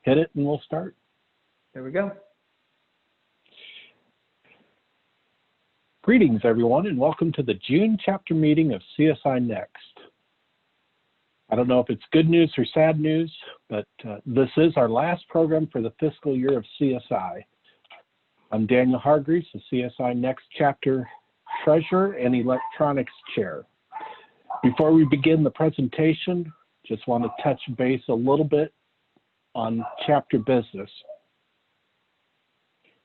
hit it and we'll start. There we go. Greetings, everyone, and welcome to the June chapter meeting of CSINext. I don't know if it's good news or sad news, but this is our last program for the fiscal year of CSI. I'm Daniel Hargreaves, the CSINext chapter treasurer and electronics chair. Before we begin the presentation, just want to touch base a little bit on chapter business.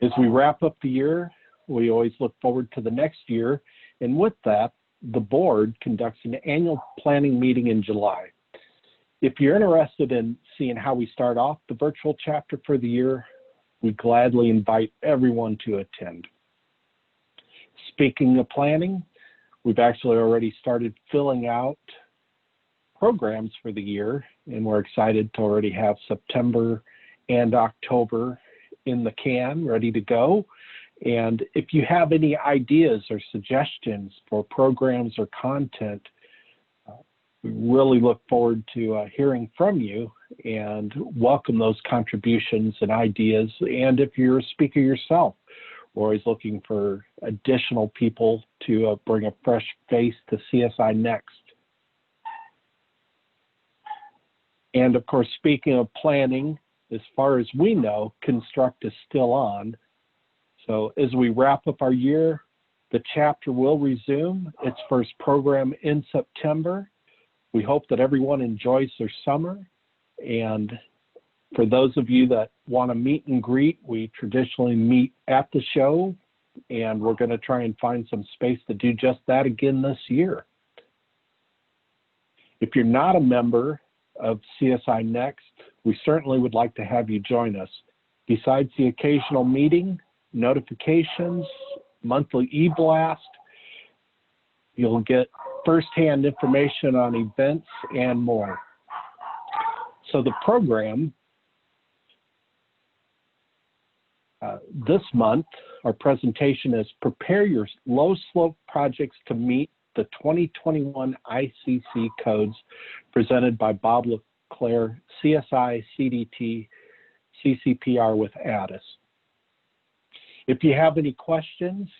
As we wrap up the year, we always look forward to the next year, and with that, the board conducts an annual planning meeting in July. If you're interested in seeing how we start off the virtual chapter for the year, we gladly invite everyone to attend. Speaking of planning, we've actually already started filling out programs for the year, and we're excited to already have September and October in the can, ready to go. And if you have any ideas or suggestions for programs or content, we really look forward to hearing from you and welcome those contributions and ideas. And if you're a speaker yourself, we're always looking for additional people to bring a fresh face to CSINext. And of course, speaking of planning, as far as we know, Construct is still on. So as we wrap up our year, the chapter will resume its first program in September. We hope that everyone enjoys their summer. And for those of you that want to meet and greet, we traditionally meet at the show, and we're going to try and find some space to do just that again this year. If you're not a member of CSINext, we certainly would like to have you join us. Besides the occasional meeting, notifications, monthly e-blast, you'll get firsthand information on events and more. So the program this month, our presentation is Prepare Your Low Slope Projects to Meet the 2021 ICC Codes, presented by Bob LeClare, CSI, CDT, CCPR with Addis. If you have any questions,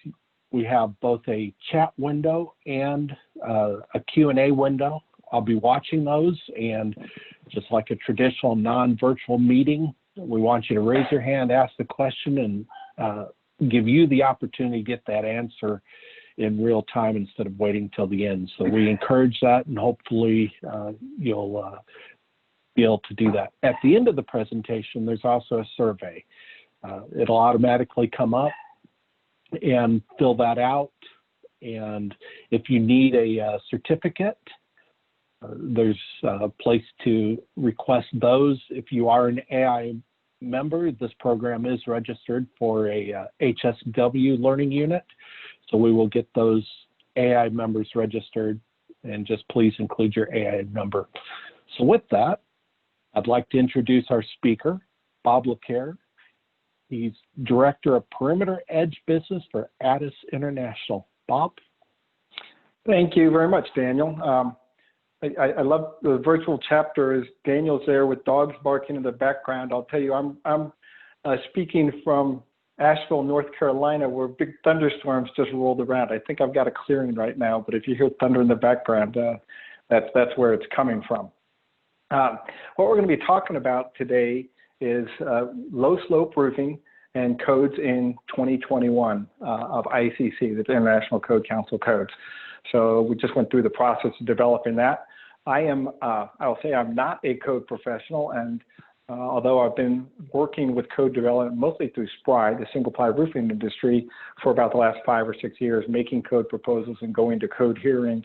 we have both a chat window and a Q&A window. I'll be watching those, and just like a traditional non-virtual meeting, we want you to raise your hand, ask the question, and give you the opportunity to get that answer in real time instead of waiting till the end. So we encourage that, and hopefully you'll be able to do that. At the end of the presentation, there's also a survey. It'll automatically come up and fill that out. And if you need a certificate, there's a place to request those. If you are an AI member, this program is registered for a HSW learning unit. So we will get those AI members registered, and just please include your AI number. So with that, I'd like to introduce our speaker, Bob LeClare. He's Director of Perimeter Edge Business for Addis International. Bob? Thank you very much, Daniel. I love the virtual chapter as Daniel's there with dogs barking in the background. I'll tell you, I'm speaking from Asheville, North Carolina, where big thunderstorms just rolled around. I think I've got a clearing right now, but if you hear thunder in the background, that's where it's coming from. What we're going to be talking about today is low slope roofing and codes in 2021 of ICC, the International Code Council codes. So we just went through the process of developing that. I'll say I'm not a code professional, and although I've been working with code development mostly through SPRI, the single ply roofing industry, for about the last 5 or 6 years, making code proposals and going to code hearings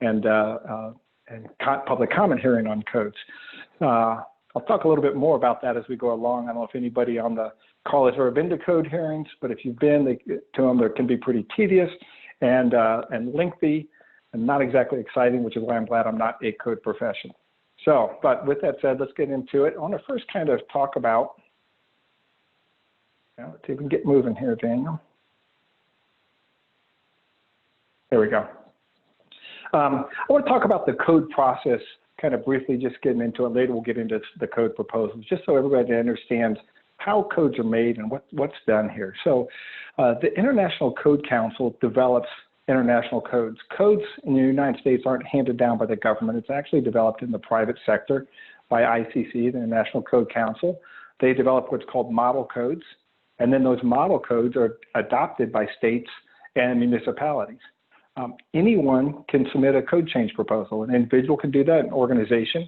and public comment hearing on codes. I'll talk a little bit more about that as we go along. I don't know if anybody on the call has ever been to code hearings, but if you've been to them, they can be pretty tedious and lengthy and not exactly exciting, which is why I'm glad I'm not a code professional. So, but with that said, let's get into it. I want to first kind of talk about, let's see if we can get moving here, Daniel. There we go. I want to talk about the code process kind of briefly just getting into it. Later we'll get into the code proposals, just so everybody understands how codes are made and what's done here. So the International Code Council develops international codes. Codes in the United States aren't handed down by the government. It's actually developed in the private sector by ICC, the International Code Council. They develop what's called model codes, and then those model codes are adopted by states and municipalities. Anyone can submit a code change proposal. An individual can do that, an organization.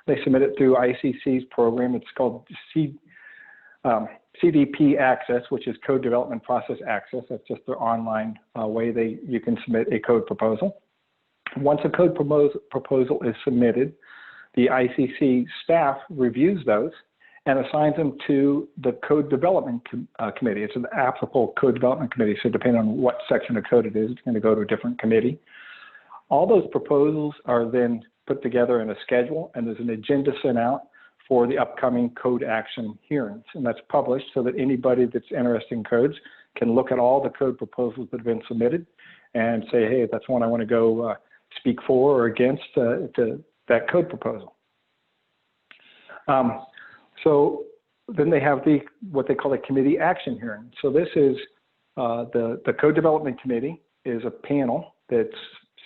They submit it through ICC's program. It's called CDP Access, which is Code Development Process Access. That's just their online way you can submit a code proposal. Once a code proposal is submitted, the ICC staff reviews those and assigns them to the Code Development Committee. It's an applicable Code Development Committee, so depending on what section of code it is, it's going to go to a different committee. All those proposals are then put together in a schedule, and there's an agenda sent out for the upcoming code action hearings, and that's published so that anybody that's interested in codes can look at all the code proposals that have been submitted and say, hey, that's one I want to go speak for or against that code proposal. So then they have what they call a committee action hearing. So this is the Code Development Committee is a panel that's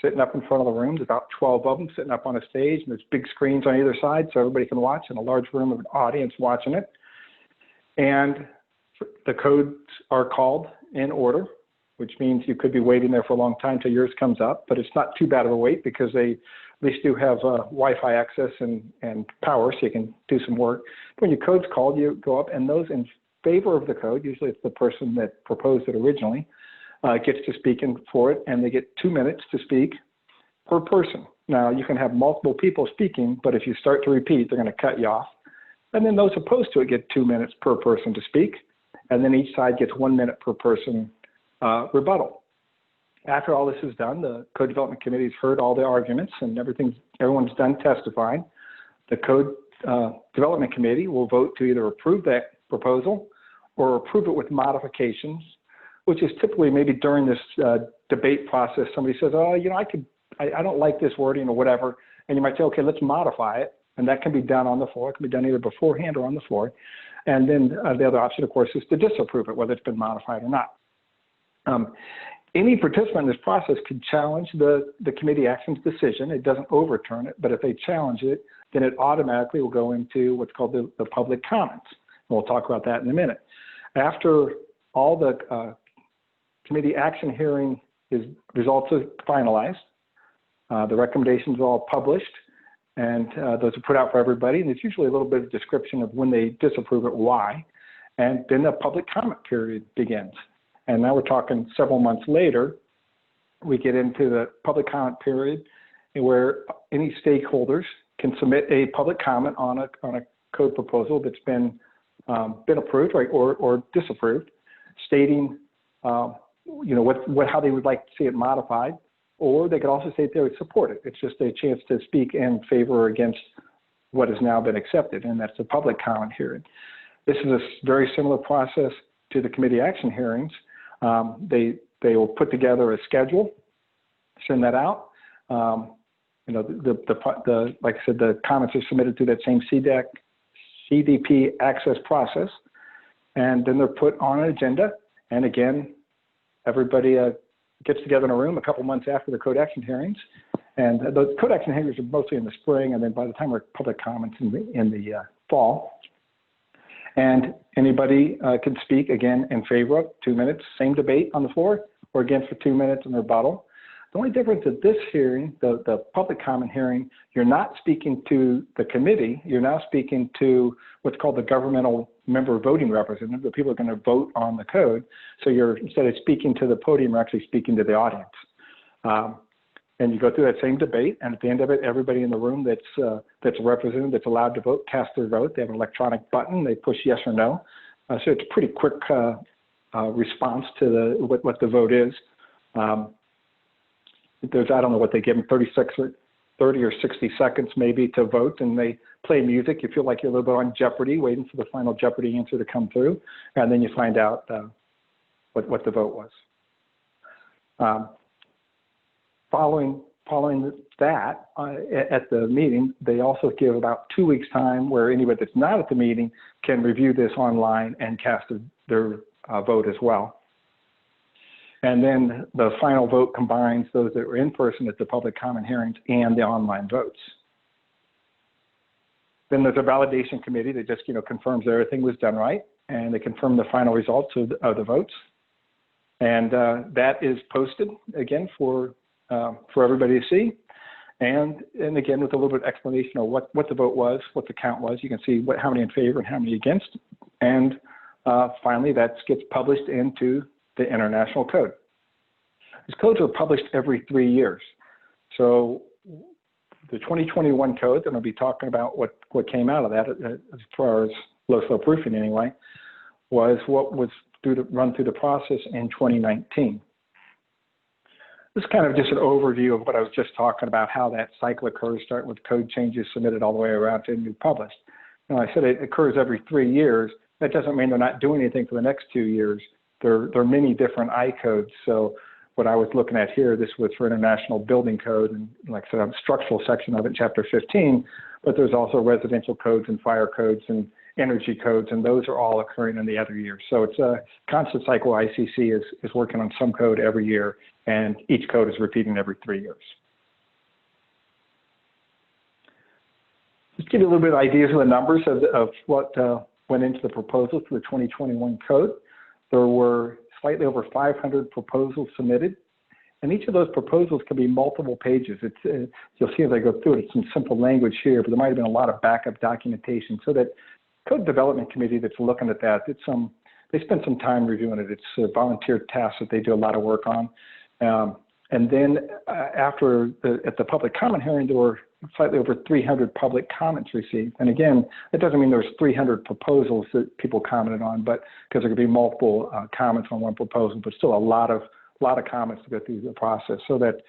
sitting up in front of the room. There's about 12 of them sitting up on a stage, and there's big screens on either side so everybody can watch, and a large room of an audience watching it. And the codes are called in order, which means you could be waiting there for a long time till yours comes up, but it's not too bad of a wait because they at least do have Wi-Fi access and power, so you can do some work. When your code's called, you go up, and those in favor of the code, usually it's the person that proposed it originally, gets to speak for it, and they get 2 minutes to speak per person. Now, you can have multiple people speaking, but if you start to repeat, they're going to cut you off. And then those opposed to it get 2 minutes per person to speak, and then each side gets 1 minute per person rebuttal. After all this is done, the Code Development Committee has heard all the arguments and everyone's done testifying. The Code Development Committee will vote to either approve that proposal or approve it with modifications, which is typically maybe during this debate process, somebody says, oh, you know, I don't like this wording or whatever. And you might say, okay, let's modify it. And that can be done on the floor. It can be done either beforehand or on the floor. And then the other option, of course, is to disapprove it, whether it's been modified or not. Any participant in this process could challenge the committee action's decision. It doesn't overturn it, but if they challenge it, then it automatically will go into what's called the public comments. And we'll talk about that in a minute. After all the committee action hearing results are finalized, the recommendations are all published, and those are put out for everybody. And it's usually a little bit of description of when they disapprove it, why. And then the public comment period begins. And now we're talking several months later, we get into the public comment period where any stakeholders can submit a public comment on a code proposal that's been approved, right, or disapproved, stating you know, how they would like to see it modified, or they could also say they would support it. It's just a chance to speak in favor or against what has now been accepted, and that's the public comment hearing. This is a very similar process to the committee action hearings. They will put together a schedule, send that out. You know, like I said, the comments are submitted through that same CDP access process, and then they're put on an agenda. And again, everybody gets together in a room a couple months after the code action hearings, and those code action hearings are mostly in the spring, and then by the time we're public comments in the fall. And anybody can speak again in favor of 2 minutes, same debate on the floor, or against for 2 minutes in rebuttal. The only difference at this hearing, the public comment hearing, you're not speaking to the committee, you're now speaking to what's called the governmental member voting representative. The people are going to vote on the code. So you're, instead of speaking to the podium, you're actually speaking to the audience. And you go through that same debate, and at the end of it, everybody in the room that's represented, that's allowed to vote, cast their vote. They have an electronic button. They push yes or no. So it's a pretty quick response to what the vote is. There's, I don't know what they give them, 30 or 60 seconds maybe to vote, and they play music. You feel like you're a little bit on Jeopardy, waiting for the final Jeopardy answer to come through, and then you find out what the vote was. Following following that, at the meeting, they also give about 2 weeks time where anybody that's not at the meeting can review this online and cast their vote as well. And then the final vote combines those that were in person at the public comment hearings and the online votes. Then there's a validation committee that just, confirms that everything was done right, and they confirm the final results of the votes. And that is posted again for everybody to see. And again, with a little bit of explanation of what the vote was, what the count was. You can see how many in favor and how many against. And finally, that gets published into the International Code. These codes are published every 3 years. So the 2021 code, and I'll be talking about what came out of that as far as low slope roofing anyway, was what was run through the process in 2019. This is kind of just an overview of what I was just talking about, how that cycle occurs, starting with code changes submitted all the way around to new published. I said it occurs every 3 years. That doesn't mean they're not doing anything for the next 2 years. There are many different I codes. So what I was looking at here, this was for International Building Code, and like I said, a structural section of it, Chapter 15, but there's also residential codes and fire codes and energy codes, and those are all occurring in the other year. So it's a constant cycle. ICC is working on some code every year, and each code is repeating every 3 years. Just give you a little bit of ideas of the numbers of what went into the proposal for the 2021 code. There were slightly over 500 proposals submitted, and each of those proposals can be multiple pages. You'll see as I go through it, it's some simple language here, but there might have been a lot of backup documentation. So that code development committee that's looking at that, they spent some time reviewing it. It's a volunteer task that they do a lot of work on. And then at the public comment hearing, there were slightly over 300 public comments received. And again, it doesn't mean there's 300 proposals that people commented on, but because there could be multiple comments on one proposal, but still a lot of comments to go through the process. So that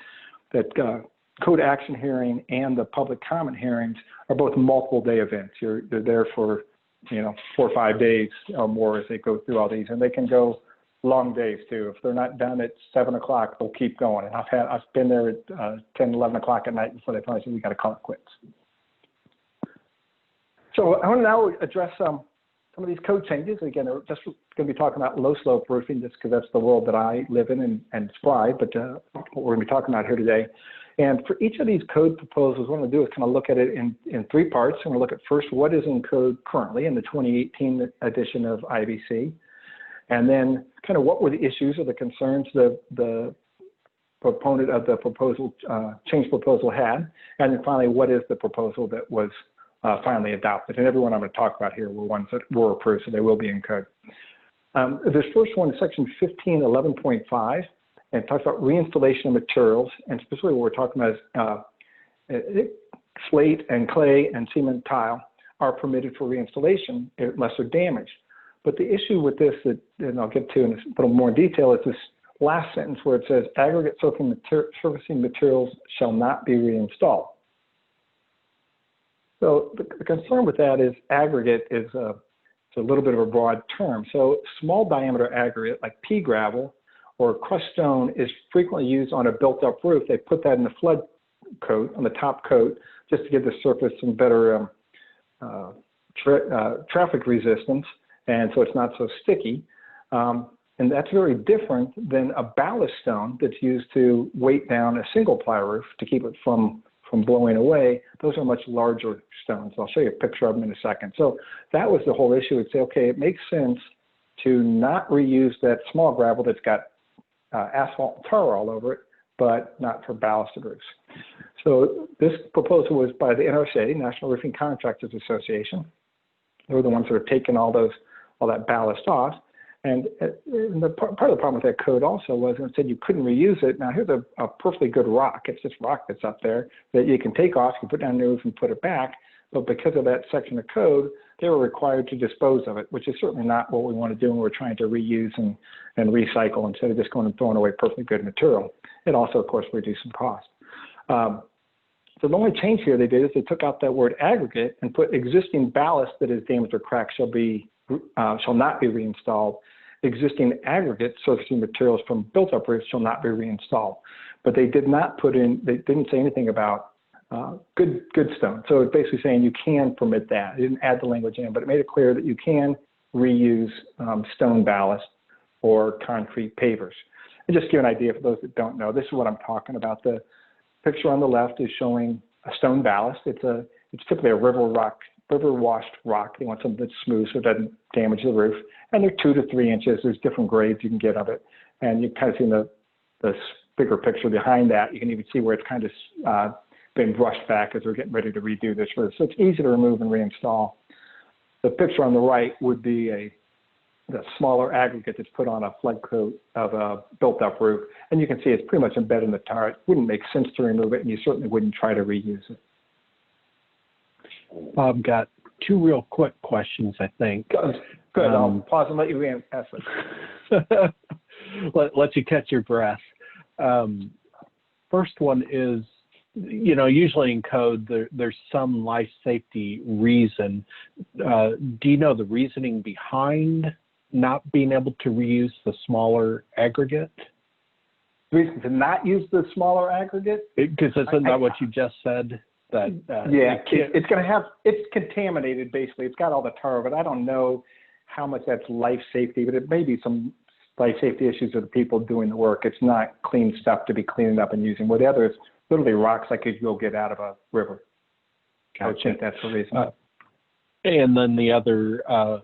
code action hearing and the public comment hearings are both multiple day events. They're there for 4 or 5 days or more as they go through all these, and they can go long days too. If they're not done at 7 o'clock, they'll keep going. And I've been there at 10, 11 o'clock at night before they finally say we got to call it quits. So I want to now address some of these code changes. Again, we're just going to be talking about low slope roofing just because that's the world that I live in and thrive, but what we're going to be talking about here today. And for each of these code proposals, what I'm going to do is kind of look at it in 3 parts. I'm going to look at first what is in code currently in the 2018 edition of IBC. And then kind of what were the issues or the concerns the proponent of the proposal, change proposal had. And then finally, what is the proposal that was finally adopted? And everyone I'm going to talk about here were ones that were approved, so they will be in code. This first one is section 1511.5, and it talks about reinstallation of materials. And specifically what we're talking about is slate and clay and cement tile are permitted for reinstallation unless they're damaged. But the issue with this, and I'll get to in a little more detail, is this last sentence where it says aggregate surfacing materials shall not be reinstalled. So the concern with that is aggregate is it's a little bit of a broad term. So small diameter aggregate like pea gravel or crushed stone is frequently used on a built up roof. They put that in the flood coat, on the top coat, just to give the surface some better traffic resistance. And so it's not so sticky. And that's very different than a ballast stone that's used to weight down a single ply roof to keep it from blowing away. Those are much larger stones. I'll show you a picture of them in a second. So that was the whole issue. It'd say, okay, it makes sense to not reuse that small gravel that's got asphalt and tar all over it, but not for ballasted roofs. So this proposal was by the NRCA, National Roofing Contractors Association. They were the ones that are taking all that ballast off. And the part of the problem with that code also was it said you couldn't reuse it. Now here's a perfectly good rock. It's just rock that's up there that you can take off, you put down the roof and put it back. But because of that section of code, they were required to dispose of it, which is certainly not what we want to do when we're trying to reuse and recycle instead of just going and throwing away perfectly good material. It also, of course, reduced some cost. So the only change here they did is they took out that word aggregate and put existing ballast that is damaged or cracked shall not be reinstalled. Existing aggregate surfacing materials from built-up roofs shall not be reinstalled. but they did not put in, they didn't say anything about good stone. So it's basically saying you can permit that. It didn't add the language in, but it made it clear that you can reuse stone ballast or concrete pavers. And just to give an idea for those that don't know, this is what I'm talking about. The picture on the left is showing a stone ballast. It's typically a river washed rock. They want something that's smooth so it doesn't damage the roof. And they're 2 to 3 inches. There's different grades you can get of it. And you kind of see the bigger picture behind that. You can even see where it's kind of been brushed back as we're getting ready to redo this roof. So it's easy to remove and reinstall. The picture on the right would be the smaller aggregate that's put on a flood coat of a built-up roof. And you can see it's pretty much embedded in the tar. It wouldn't make sense to remove it, and you certainly wouldn't try to reuse it. Bob, got 2 real quick questions, I think. Good. I'll pause and let you ask them. Let you catch your breath. First one is, usually in code, there's some life safety reason. Do you know the reasoning behind not being able to reuse the smaller aggregate? The reason to not use the smaller aggregate? Because isn't that what you just said? That it's contaminated, basically. It's got all the tar, but I don't know how much that's life safety, but it may be some life safety issues with the people doing the work. It's not clean stuff to be cleaning up and using. Where the other is literally rocks like you'd go get out of a river. Gotcha. I would think that's the reason. And then the other,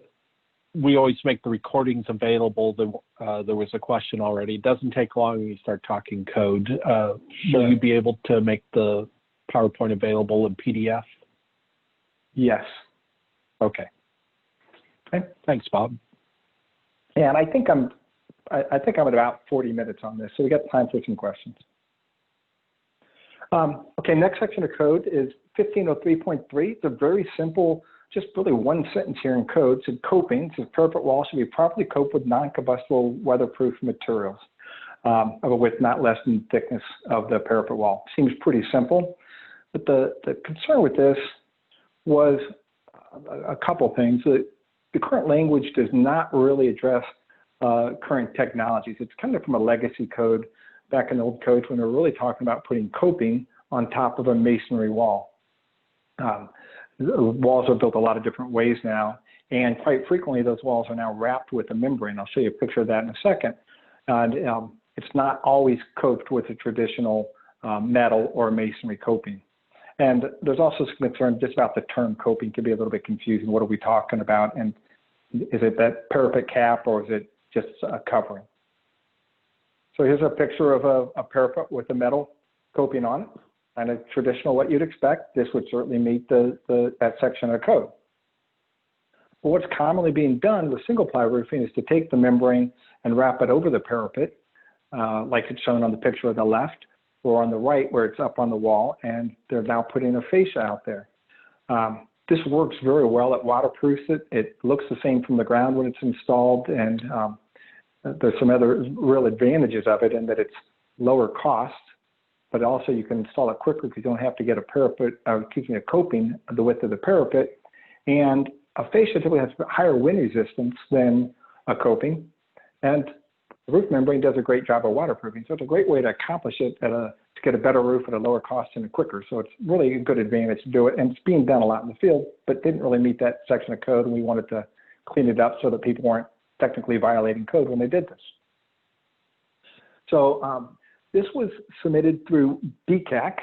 we always make the recordings available. There was a question already. It doesn't take long when you start talking code. Sure. Will you be able to make the PowerPoint available in PDF? Yes. Okay. Thanks, Bob. Yeah, and I think I'm at about 40 minutes on this, so we got time for some questions. Okay, next section of code is 1503.3. It's a very simple, just really one sentence here in code. It said coping. It says parapet walls should be properly coped with non-combustible weatherproof materials of a width not less than the thickness of the parapet wall. Seems pretty simple, but the concern with this was a couple things. The current language does not really address current technologies. It's kind of from a legacy code back in the old codes when they were really talking about putting coping on top of a masonry wall. Walls are built a lot of different ways now, and quite frequently those walls are now wrapped with a membrane. I'll show you a picture of that in a second. And it's not always coped with a traditional metal or masonry coping. And there's also some concern just about the term coping can be a little bit confusing. What are we talking about? And is it that parapet cap or is it just a covering? So here's a picture of a parapet with a metal coping on it, kind of traditional what you'd expect. This would certainly meet that section of code. But what's commonly being done with single ply roofing is to take the membrane and wrap it over the parapet, like it's shown on the picture on the left, or on the right where it's up on the wall, and they're now putting a fascia out there. This works very well. It waterproofs it. It looks the same from the ground when it's installed, and there's some other real advantages of it in that it's lower cost, but also you can install it quicker because you don't have to get a parapet, keeping a coping the width of the parapet. And a fascia typically has higher wind resistance than a coping, and the roof membrane does a great job of waterproofing. So it's a great way to accomplish it to get a better roof at a lower cost and quicker. So it's really a good advantage to do it. And it's being done a lot in the field, but didn't really meet that section of code. And we wanted to clean it up so that people weren't technically violating code when they did this. So this was submitted through BCAC.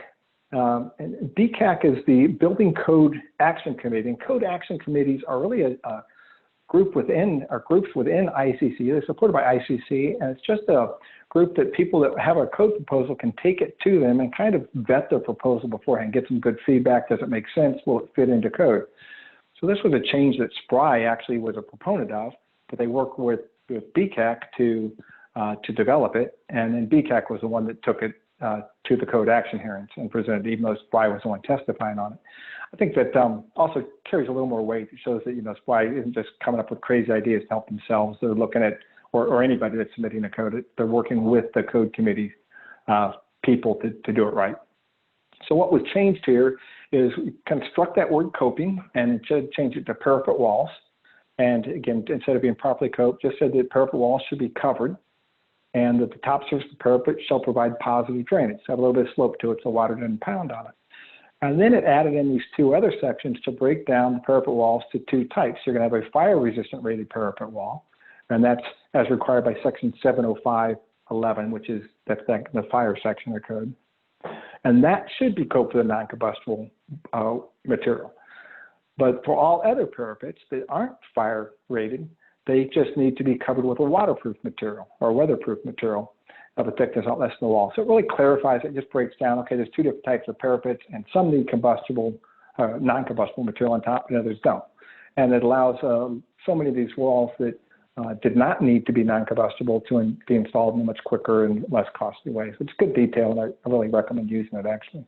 And BCAC is the Building Code Action Committee. And code action committees are really a groups within ICC. They're supported by ICC, and it's just a group that people that have a code proposal can take it to them and kind of vet their proposal beforehand, get some good feedback. Does it make sense? Will it fit into code? So this was a change that SPRI actually was a proponent of, but they worked with BCAC to develop it, and then BCAC was the one that took it to the code action hearings and presented, even though SPRI was the one testifying on it. I think that also carries a little more weight. It shows that, SPRI isn't just coming up with crazy ideas to help themselves. They're looking at, or anybody that's submitting a code, they're working with the code committee people to do it right. So what was changed here is we kind of struck that word coping and changed it to parapet walls. And again, instead of being properly coped, just said that parapet walls should be covered. and that the top surface of the parapet shall provide positive drainage. Have a little bit of slope to it so water doesn't pound on it. And then it added in these two other sections to break down the parapet walls to two types. You're going to have a fire-resistant rated parapet wall, and that's as required by section 705.11, which is the fire section of the code. And that should be coated with a non-combustible material. But for all other parapets that aren't fire rated, they just need to be covered with a waterproof material or weatherproof material of a thickness not less than the wall. So it really clarifies it, just breaks down, okay, there's two different types of parapets, and some need combustible, non-combustible material on top, and others don't. And it allows so many of these walls that did not need to be non-combustible to be installed in a much quicker and less costly way. So it's good detail, and I really recommend using it, actually.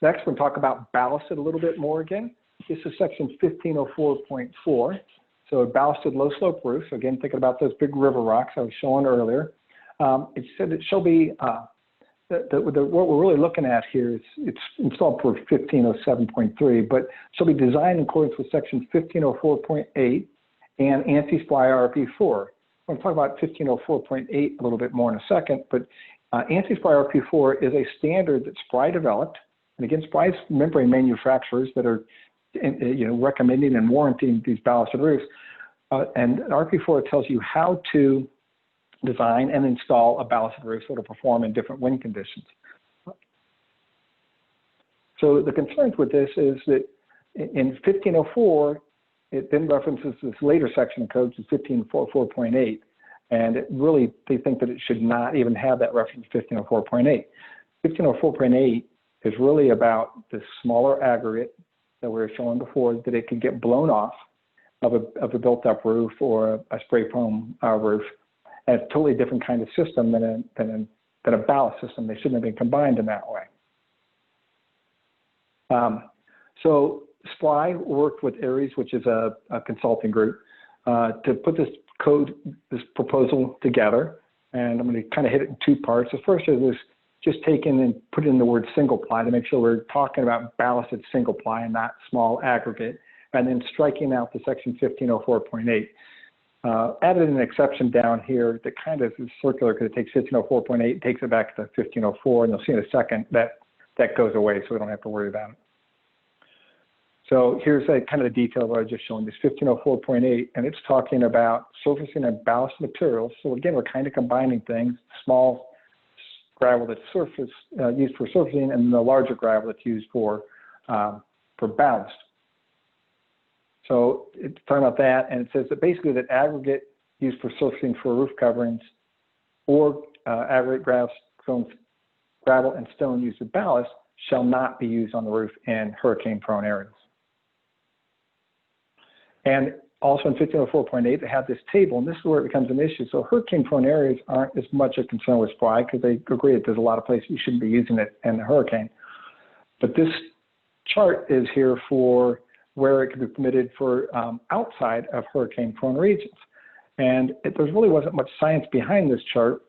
Next, we'll talk about ballasted a little bit more again. This is section 1504.4. So a ballasted low slope roof, again, thinking about those big river rocks I was showing earlier. It said it shall be, what we're really looking at here is it's installed for 1507.3, but shall be designed in accordance with section 1504.8 and ANSI SPRI RP4. I'm going to talk about 1504.8 a little bit more in a second, but ANSI SPRI RP4 is a standard that SPRI developed, and again, SPRI's membrane manufacturers that are recommending and warranting these ballasted roofs. And RP4 tells you how to design and install a ballasted roof so it'll perform in different wind conditions. So the concerns with this is that in 1504, it then references this later section of code to 1504.8, and it really, they think that it should not even have that reference to 1504.8. 1504.8 is really about the smaller aggregate that we were showing before, that it could get blown off of a built-up roof or a spray foam roof. And it's a totally different kind of system than a ballast system. They shouldn't have been combined in that way. So SPRI worked with Ares, which is a consulting group, to put this proposal together. And I'm going to kind of hit it in two parts. The first is just taking and put in the word single ply to make sure we're talking about ballasted single ply and not small aggregate, and then striking out the section 1504.8. Added an exception down here that kind of is circular because it takes 1504.8, takes it back to 1504, and you'll see in a second that goes away, so we don't have to worry about it. So here's kind of the detail of what I was just showing, this 1504.8, and it's talking about surfacing and ballast materials. So again, we're kind of combining things, small gravel that's used for surfacing, and the larger gravel that's used for ballast. So it's talking about that, and it says that basically that aggregate used for surfacing for roof coverings or aggregate gravel and stone used as ballast shall not be used on the roof in hurricane-prone areas. And also in 1504.8, they have this table, and this is where it becomes an issue. So hurricane-prone areas aren't as much a concern with SPRI because they agree that there's a lot of places you shouldn't be using it in a hurricane. But this chart is here for where it can be permitted for outside of hurricane-prone regions. And there really wasn't much science behind this chart.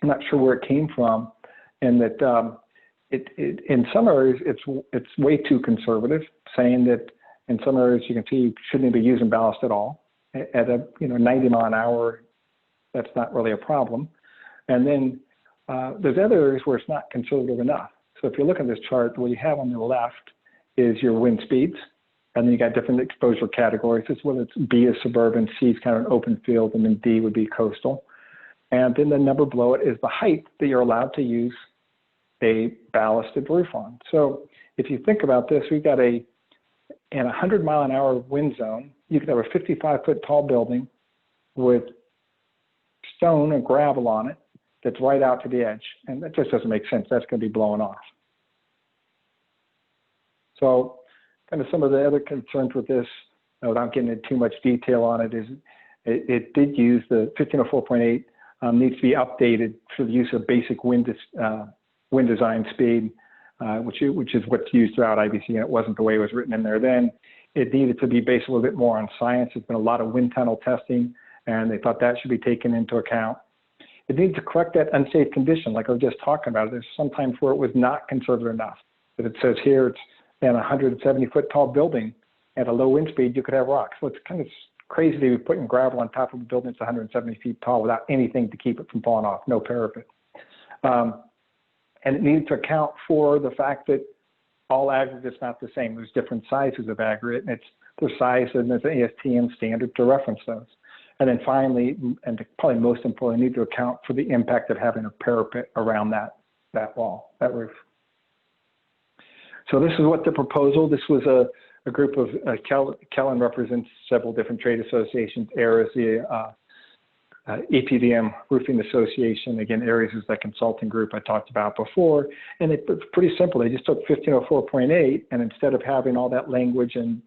I'm not sure where it came from, and that in some areas it's way too conservative, saying that in some areas you can see you shouldn't be using ballast at all. At a 90 mile an hour, that's not really a problem. And then there's other areas where it's not conservative enough. So if you look at this chart, what you have on the left is your wind speeds, and then you got different exposure categories. This is whether it's B is suburban, C is kind of an open field, and then D would be coastal. And then the number below it is the height that you're allowed to use a ballasted roof on. So if you think about this, we've got in a 100 mile an hour wind zone, you could have a 55-foot tall building with stone and gravel on it that's right out to the edge. And that just doesn't make sense. That's going to be blowing off. So kind of some of the other concerns with this, without getting into too much detail on it, is it did use the 1504.8 needs to be updated for the use of basic wind design speed, which is what's used throughout IBC, and it wasn't the way it was written in there then. It needed to be based a little bit more on science. There's been a lot of wind tunnel testing, and they thought that should be taken into account. It needs to correct that unsafe condition, like I was just talking about. There's sometimes where it was not conservative enough. But it says here it's in a 170-foot tall building at a low wind speed, you could have rocks. So it's kind of crazy to be putting gravel on top of a building that's 170 feet tall without anything to keep it from falling off, no parapet. And it needed to account for the fact that all aggregate's not the same. There's different sizes of aggregate, and it's their size and there's an ASTM standard to reference those. And then finally, and probably most importantly, need to account for the impact of having a parapet around that wall, that roof. So this is what the proposal, this was a group of, Kellen represents several different trade associations. ARIS, the EPDM Roofing Association, again, ARIS is that consulting group I talked about before. And it's pretty simple. They just took 1504.8, and instead of having all that language and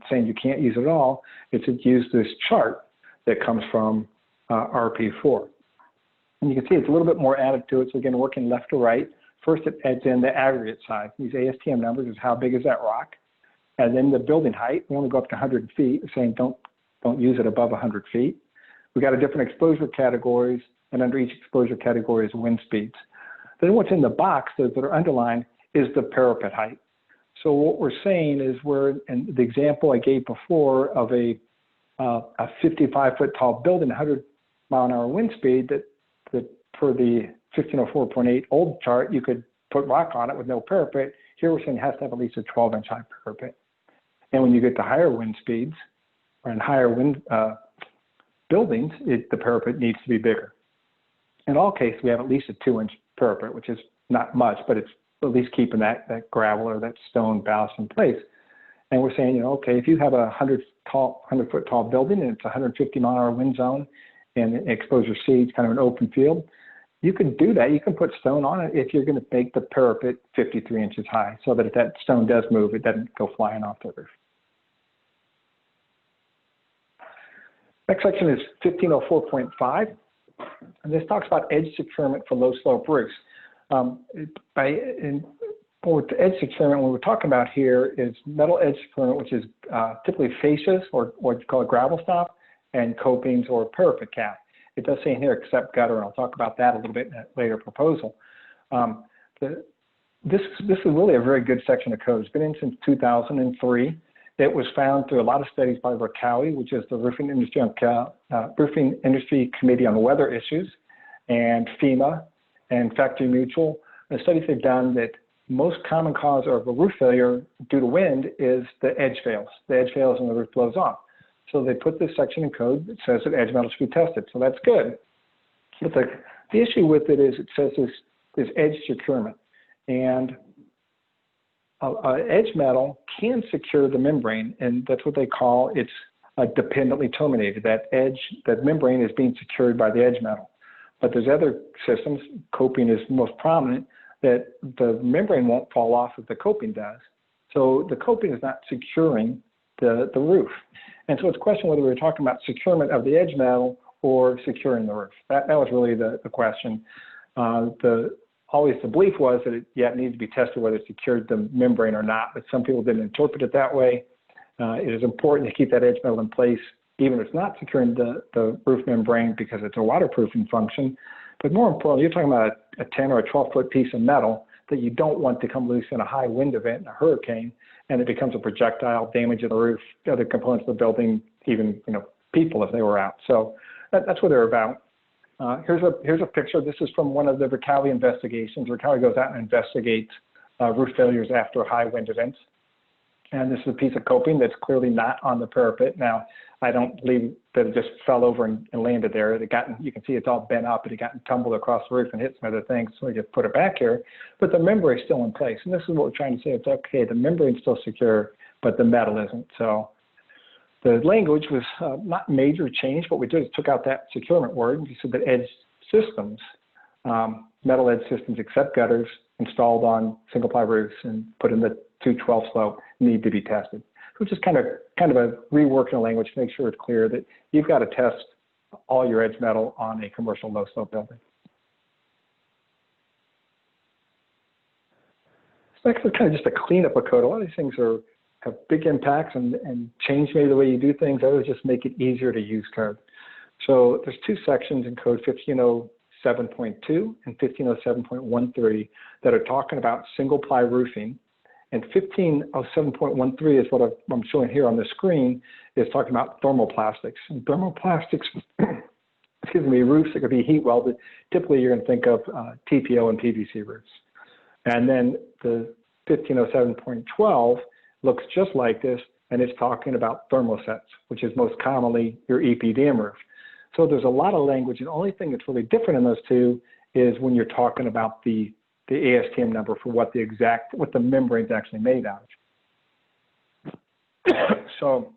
saying you can't use it all, it's used this chart that comes from RP4. And you can see it's a little bit more added to it. So again, working left to right. First, it adds in the aggregate size. These ASTM numbers is how big is that rock. And then the building height, we only go up to 100 feet, saying don't use it above 100 feet. We got a different exposure categories, and under each exposure category is wind speeds. Then what's in the box, those that are underlined, is the parapet height. So what we're saying is and the example I gave before of a 55-foot tall building, 100-mile-an-hour wind speed, that for the 1504.8 old chart, you could put rock on it with no parapet. Here we're saying it has to have at least a 12-inch high parapet. And when you get to higher wind speeds or in higher wind buildings, the parapet needs to be bigger. In all cases, we have at least a 2-inch parapet, which is not much, but it's at least keeping that gravel or that stone ballast in place. And we're saying, okay, if you have a 100-foot tall building and it's a 150-mile-an-hour wind zone and exposure C is kind of an open field, you can do that. You can put stone on it if you're going to make the parapet 53 inches high, so that if that stone does move, it doesn't go flying off the roof. Next section is 1504.5, and this talks about edge securement for low slope roofs. With edge securement, what we're talking about here is metal edge securement, which is typically fascias or what you call a gravel stop, and copings or parapet cap. It does say in here except gutter, and I'll talk about that a little bit in a later proposal. This is really a very good section of code. It's been in since 2003. It was found through a lot of studies by RCAWI, which is the Roofing Industry Committee on Weather Issues, and FEMA, and Factory Mutual. The studies they've done that most common cause of a roof failure due to wind is the edge fails. The edge fails and the roof blows off. So they put this section in code that says that edge metal should be tested. So that's good. But the issue with it is it says this edge securement. And edge metal can secure the membrane, and that's what they call it's dependently terminated. That membrane is being secured by the edge metal. But there's other systems, coping is most prominent, that the membrane won't fall off as the coping does. So the coping is not securing the roof. And so it's a question whether we're talking about securement of the edge metal or securing the roof. That was really the question. Always the belief was that it needed to be tested whether it secured the membrane or not, but some people didn't interpret it that way. It is important to keep that edge metal in place, even if it's not securing the roof membrane because it's a waterproofing function. But more importantly, you're talking about a 10 or a 12-foot piece of metal that you don't want to come loose in a high wind event, in a hurricane, and it becomes a projectile, damaging the roof, other components of the building, even people if they were out. So that's what they're about. Here's a picture. This is from one of the RCAWI investigations. RCAWI goes out and investigates roof failures after high wind events. And this is a piece of coping that's clearly not on the parapet. Now, I don't believe that it just fell over and landed there. You can see it's all bent up, and it got tumbled across the roof and hit some other things, so we just put it back here. But the membrane is still in place. And this is what we're trying to say. It's okay, the membrane's still secure, but the metal isn't. So the language was not major change. What we did is took out that securement word, and we said that edge systems, metal edge systems except gutters installed on single-ply roofs and put in the 212 slope need to be tested. Which is kind of a rework in the language to make sure it's clear that you've got to test all your edge metal on a commercial low slope building. So next is kind of just a cleanup of code. A lot of these things have big impacts and change maybe the way you do things. Others just make it easier to use code. So there's two sections in code 1507.2 and 1507.13 that are talking about single ply roofing And 1507.13 is what I'm showing here on the screen, is talking about thermoplastics. And thermoplastics, excuse me, roofs that could be heat welded. Typically, you're going to think of TPO and PVC roofs. And then the 1507.12 looks just like this, and it's talking about thermosets, which is most commonly your EPDM roof. So there's a lot of language, and the only thing that's really different in those two is when you're talking about the ASTM number for what the membrane's actually made out of. So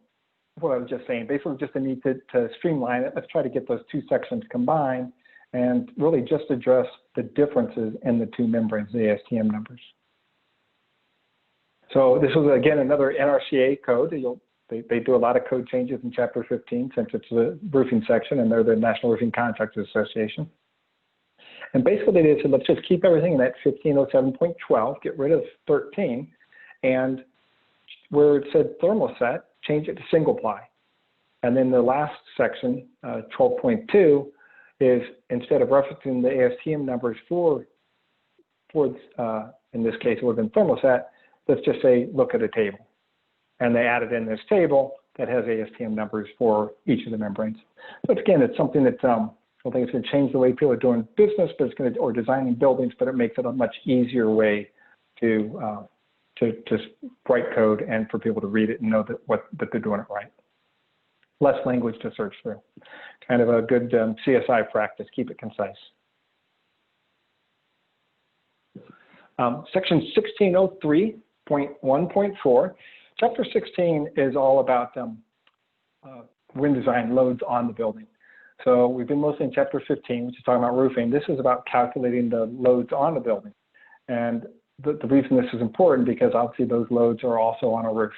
what I was just saying, basically just a need to streamline it. Let's try to get those two sections combined and really just address the differences in the two membranes, the ASTM numbers. So this was, again, another NRCA code. They do a lot of code changes in Chapter 15 since it's the roofing section, and they're the National Roofing Contractors Association. And basically they said, let's just keep everything in that 1507.12, get rid of 13, and where it said thermoset, change it to single ply. And then the last section, 12.2, is instead of referencing the ASTM numbers for in this case it would have been thermoset, let's just say look at a table. And they added in this table that has ASTM numbers for each of the membranes. So again, it's something that I don't think it's going to change the way people are doing business, but it's going to, or designing buildings, but it makes it a much easier way to write code and for people to read it and know that they're doing it right. Less language to search through. Kind of a good CSI practice. Keep it concise. Section 1603.1.4. Chapter 16 is all about wind design loads on the building. So we've been mostly in Chapter 15, which is talking about roofing. This is about calculating the loads on the building. And the reason this is important because obviously those loads are also on a roof.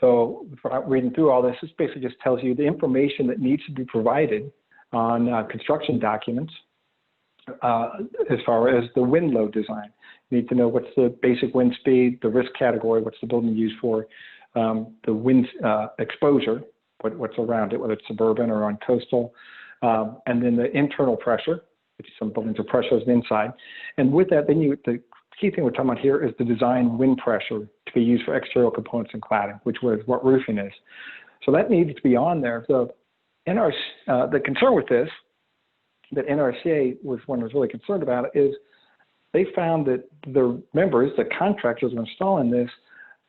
So without reading through all this, this basically just tells you the information that needs to be provided on construction documents as far as the wind load design. You need to know what's the basic wind speed, the risk category, what's the building used for, the wind exposure, what's around it, whether it's suburban or on coastal, and then the internal pressure, which some buildings are pressurized inside. And with that, then the key thing we're talking about here is the design wind pressure to be used for exterior components and cladding, which was what roofing is. So that needs to be on there. So the concern with this, that NRCA was one was really concerned about, is they found that the members, the contractors were installing this,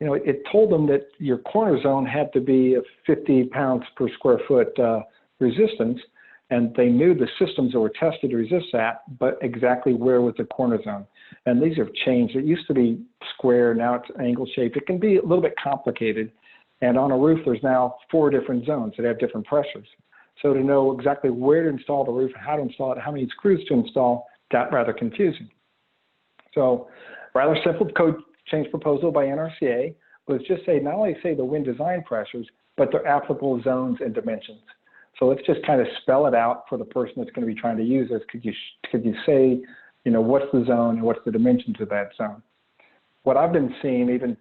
you know, it told them that your corner zone had to be a 50 pounds per square foot resistance, and they knew the systems that were tested to resist that, but exactly where was the corner zone. And these have changed. It used to be square, now it's angle shaped. It can be a little bit complicated. And on a roof, there's now 4 different zones that have different pressures. So to know exactly where to install the roof, how to install it, how many screws to install, got rather confusing. So rather simple code change proposal by NRCA was just say, not only say the wind design pressures, but their applicable zones and dimensions. So let's just kind of spell it out for the person that's going to be trying to use this. Could you say, you know, what's the zone and what's the dimensions of that zone? What I've been seeing, even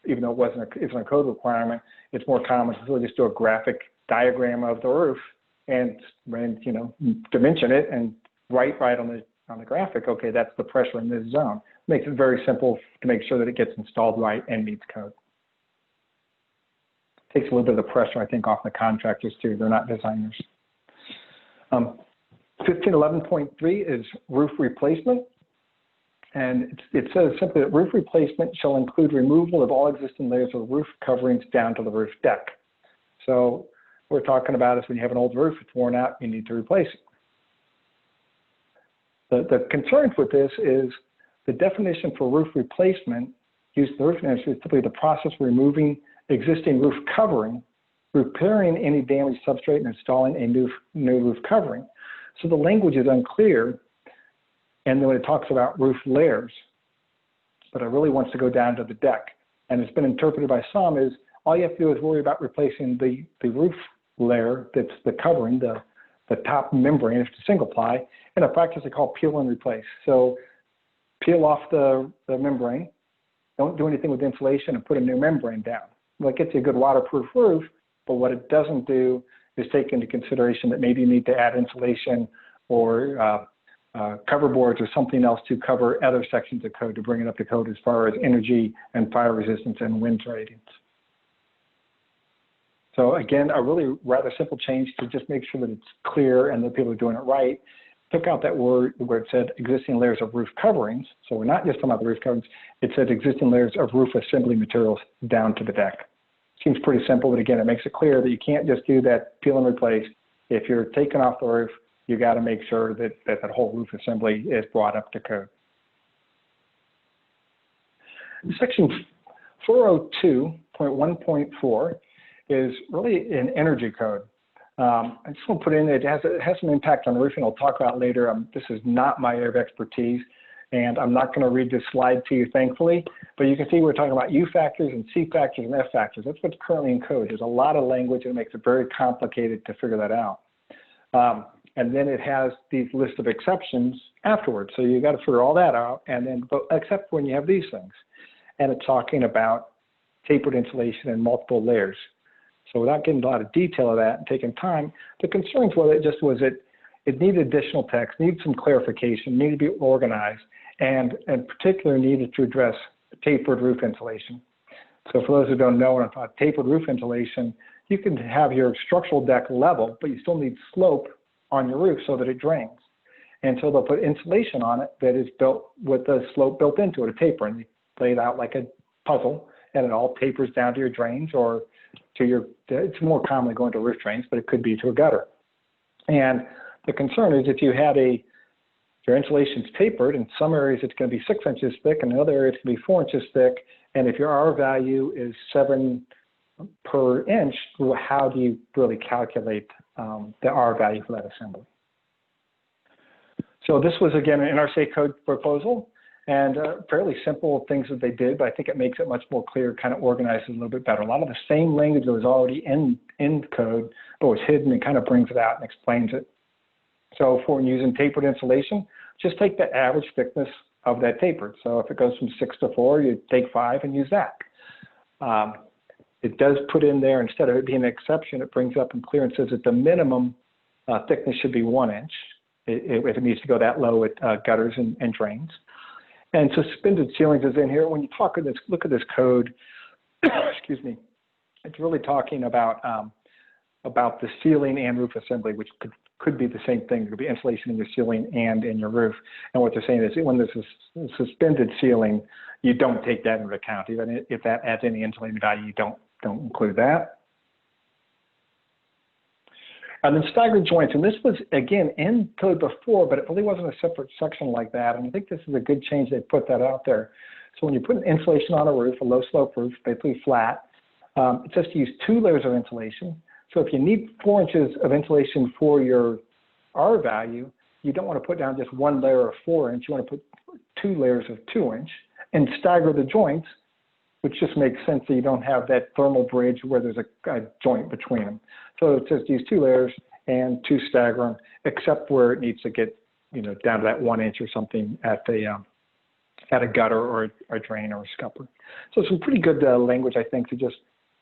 though it isn't a code requirement, it's more common to really just do a graphic diagram of the roof and you know, dimension it and write right on the graphic, okay, that's the pressure in this zone. Makes it very simple to make sure that it gets installed right and meets code. Takes a little bit of the pressure, I think, off the contractors too. They're not designers. 1511.3 is roof replacement. And it says simply that roof replacement shall include removal of all existing layers of roof coverings down to the roof deck. So what we're talking about is when you have an old roof, it's worn out, you need to replace it. The concerns with this is the definition for roof replacement used in the roofing industry is typically the process of removing existing roof covering, repairing any damaged substrate, and installing a new roof covering. So the language is unclear, and then when it talks about roof layers, but it really wants to go down to the deck. And it's been interpreted by some as all you have to do is worry about replacing the roof layer that's the covering, the top membrane, if it's single ply, in a practice they call peel and replace. So peel off the membrane, don't do anything with insulation, and put a new membrane down. Well, it gets you a good waterproof roof, but what it doesn't do is take into consideration that maybe you need to add insulation or cover boards or something else to cover other sections of code to bring it up to code as far as energy and fire resistance and wind ratings. So again, a really rather simple change to just make sure that it's clear and that people are doing it right. Took out that word where it said existing layers of roof coverings. So we're not just talking about the roof coverings. It said existing layers of roof assembly materials down to the deck. Seems pretty simple, but again, it makes it clear that you can't just do that peel and replace. If you're taking off the roof, you got to make sure that that whole roof assembly is brought up to code. Section 402.1.4 is really an energy code. I just want to put in it has some impact on the roofing. I'll talk about later. This is not my area of expertise, and I'm not going to read this slide to you, thankfully. But you can see we're talking about U factors and C factors and F factors. That's what's currently in code. There's a lot of language, and it makes it very complicated to figure that out. And then it has these lists of exceptions afterwards. So you got to figure all that out, and then except when you have these things, and it's talking about tapered insulation and multiple layers. So without getting a lot of detail of that and taking time, the concerns with it just was it needed additional text, needed some clarification, needed to be organized, and in particular needed to address tapered roof insulation. So for those who don't know, when I'm talking tapered roof insulation, you can have your structural deck level, but you still need slope on your roof so that it drains. And so they'll put insulation on it that is built with the slope built into it, a taper, and they lay it out like a puzzle, and it all tapers down to your drains or to your, it's more commonly going to roof drains, but it could be to a gutter. And the concern is if you had your insulation's tapered, in some areas it's going to be 6 inches thick, and in other areas it's going to be 4 inches thick, and if your R value is 7 per inch, well, how do you really calculate the R value for that assembly? So this was, again, an NRCA code proposal, and fairly simple things that they did, but I think it makes it much more clear, kind of organizes a little bit better. A lot of the same language that was already in code, but was hidden, and kind of brings it out and explains it. So for using tapered insulation, just take the average thickness of that tapered. So if it goes from 6 to 4, you take 5 and use that. It does put in there, instead of it being an exception, it brings up in clear and says that the minimum thickness should be 1 inch if it needs to go that low at gutters and drains. And suspended ceilings is in here. When you look at this code, excuse me, it's really talking about the ceiling and roof assembly, which could be the same thing. There could be insulation in your ceiling and in your roof. And what they're saying is when there's a suspended ceiling, you don't take that into account. Even if that adds any insulating value, you don't include that. And then staggered joints, and this was, again, in code before, but it really wasn't a separate section like that, and I think this is a good change they put that out there. So when you put insulation on a roof, a low slope roof, basically flat, it says to use 2 layers of insulation. So if you need 4 inches of insulation for your R value, you don't want to put down just 1 layer of 4 inch, you want to put 2 layers of 2 inch, and stagger the joints, which just makes sense that you don't have that thermal bridge where there's a joint between them. So it says use 2 layers and 2 stagger them, except where it needs to get, down to that 1 inch or something at a gutter or a drain or a scupper. So some pretty good language, I think, to just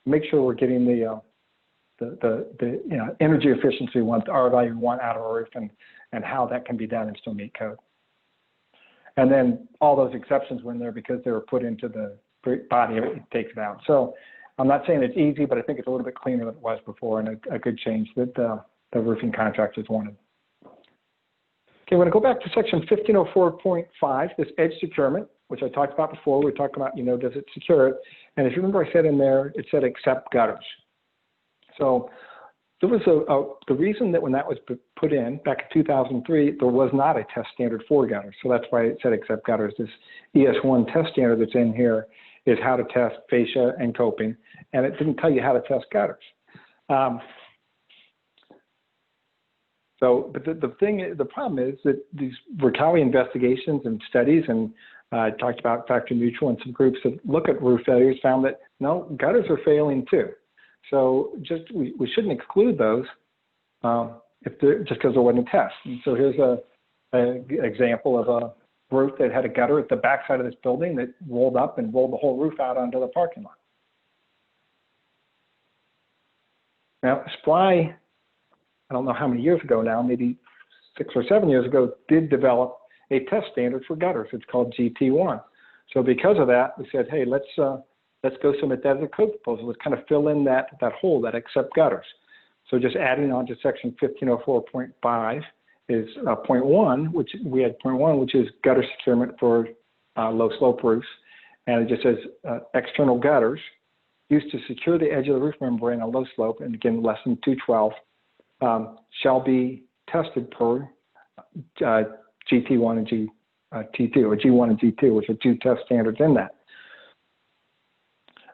make sure we're getting the energy efficiency we want, the R value we want out of a roof, and how that can be done and still meet code. And then all those exceptions were in there because they were put into the body, it takes it out. So I'm not saying it's easy, but I think it's a little bit cleaner than it was before, and a good change that the roofing contractors wanted. Okay, we're going to go back to section 1504.5, this edge securement, which I talked about before. We were talking about, does it secure it? And if you remember, I said in there, it said except gutters. So there was the reason that when that was put in back in 2003, there was not a test standard for gutters. So that's why it said except gutters. This ES1 test standard that's in here is how to test fascia and coping, and it didn't tell you how to test gutters. But the problem is that these Vertali investigations and studies, and I talked about Factory Mutual and some groups that look at roof failures, found that no, gutters are failing too. So we shouldn't exclude those just because there wasn't a test. And so here's an example of a roof that had a gutter at the backside of this building that rolled up and rolled the whole roof out onto the parking lot. Now, Spry, I don't know how many years ago now, maybe 6 or 7 years ago, did develop a test standard for gutters. It's called GT1. So because of that, we said, hey, let's go submit that as a code proposal. Let's kind of fill in that hole that accept gutters. So just adding on to section 1504.5 is point one, which we had point one, which is gutter securement for low slope roofs. And it just says external gutters used to secure the edge of the roof membrane on low slope, and again, less than 212, shall be tested per GT1 and T2, or G1 and G2, which are two test standards in that.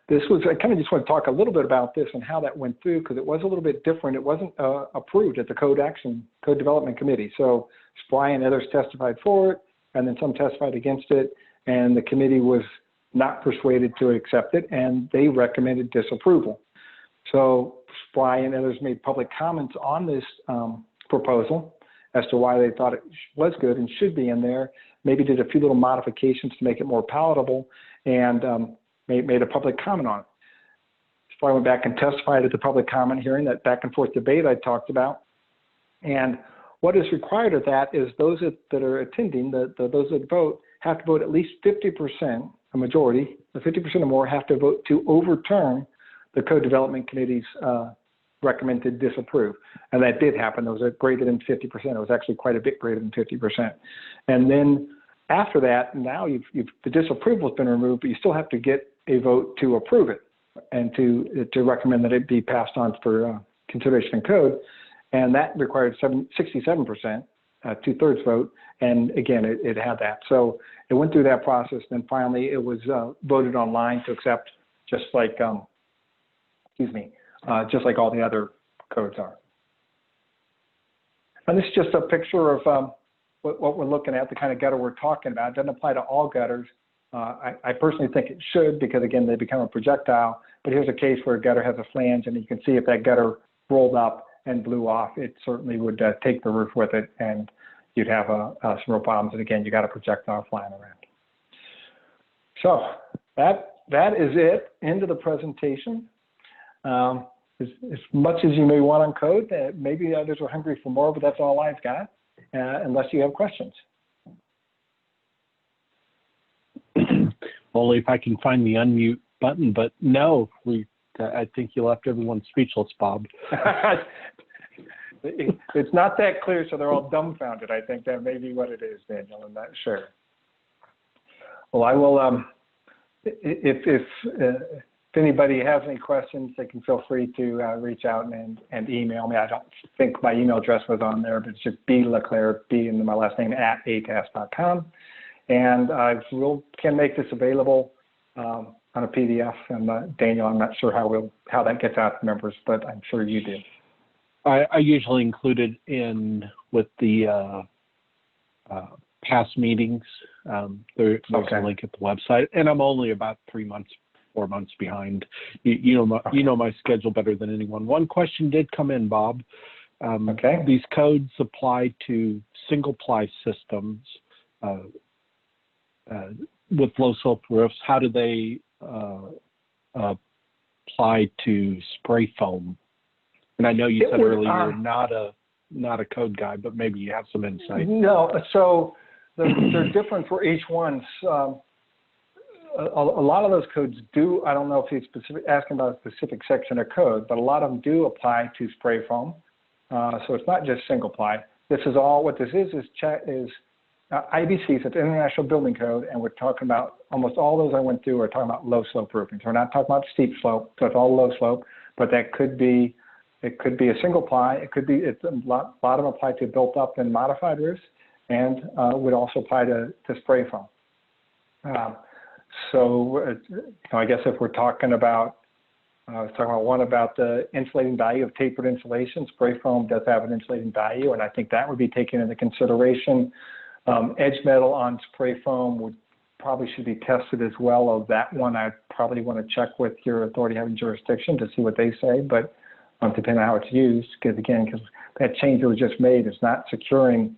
This was, I kind of just want to talk a little bit about this and how that went through, because it was a little bit different. It wasn't approved at the Code Development Committee. So Spry and others testified for it, and then some testified against it, and the committee was not persuaded to accept it, and they recommended disapproval. So Spry and others made public comments on this proposal as to why they thought it was good and should be in there, maybe did a few little modifications to make it more palatable, and made a public comment on it. Spry went back and testified at the public comment hearing, that back and forth debate I talked about. And what is required of that is those that are attending, those that vote, have to vote at least 50%, a majority, the 50% or more have to vote to overturn the Code Development Committee's recommended disapprove. And that did happen. It was greater than 50%. It was actually quite a bit greater than 50%. And then after that, now the disapproval has been removed, but you still have to get a vote to approve it and to recommend that it be passed on for consideration in code. And that required 67%, two-thirds vote. And again, it had that. So it went through that process. Then finally, it was voted online to accept, just like, just like all the other codes are. And this is just a picture of what we're looking at, the kind of gutter we're talking about. It doesn't apply to all gutters. I personally think it should, because again, they become a projectile. But here's a case where a gutter has a flange, and you can see if that gutter rolled up and blew off, it certainly would take the roof with it, and you'd have some real problems. And again, you got a projectile flying around. So that is it. End of the presentation. As much as you may want on code, maybe others are hungry for more, but that's all I've got, unless you have questions. Only if I can find the unmute button, but no, I think you left everyone speechless, Bob. It's not that clear, so they're all dumbfounded. I think that may be what it is, Daniel. I'm not sure. Well, I will, if anybody has any questions, they can feel free to reach out and email me. I don't think my email address was on there, but it's just LeClare, B and my last name, @atas.com. And I can make this available on a PDF. And Daniel, I'm not sure how that gets out to members, but I'm sure you do. I usually include it in with the past meetings. There's a link at the website, and I'm only about 4 months behind. You know my schedule better than anyone. One question did come in, Bob. These codes apply to single-ply systems with low-slope roofs. How do they apply to spray foam? And I know you said earlier you're not a code guy, but maybe you have some insight. No, so they're different for each one. A lot of those codes do, I don't know if he's asking about a specific section of code, but a lot of them do apply to spray foam. So it's not just single ply. This is all, what this is IBC, so it's International Building Code, and we're talking about, almost all those I went through are talking about low slope roofing. So we're not talking about steep slope, so it's all low slope, but it could be a single ply. It's a lot of them apply to built up and modified roofs, and would also apply to spray foam. So I guess if we're talking about, I was talking about one about the insulating value of tapered insulation. Spray foam does have an insulating value, and I think that would be taken into consideration. Edge metal on spray foam probably should be tested as well. Of that one, I probably want to check with your authority having jurisdiction to see what they say, but depending on how it's used, because that change that was just made is not securing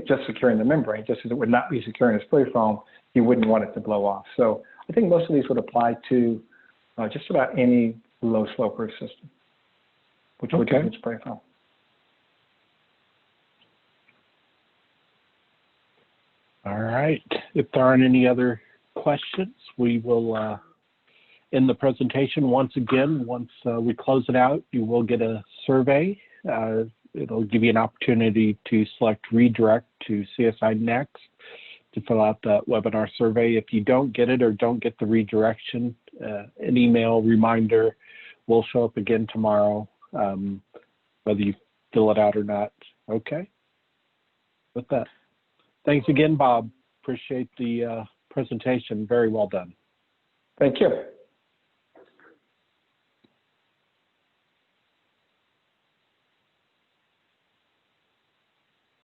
just securing the membrane, just as it would not be securing a spray foam, you wouldn't want it to blow off. So I think most of these would apply to just about any low slope roof system, which would use spray foam. All right. If there aren't any other questions, we will end the presentation. Once again, once we close it out, you will get a survey. It'll give you an opportunity to select redirect to CSINext to fill out the webinar survey. If you don't get it or don't get the redirection, an email reminder will show up again tomorrow, whether you fill it out or not. Okay. With that, thanks again, Bob. Appreciate the presentation. Very well done. Thank you.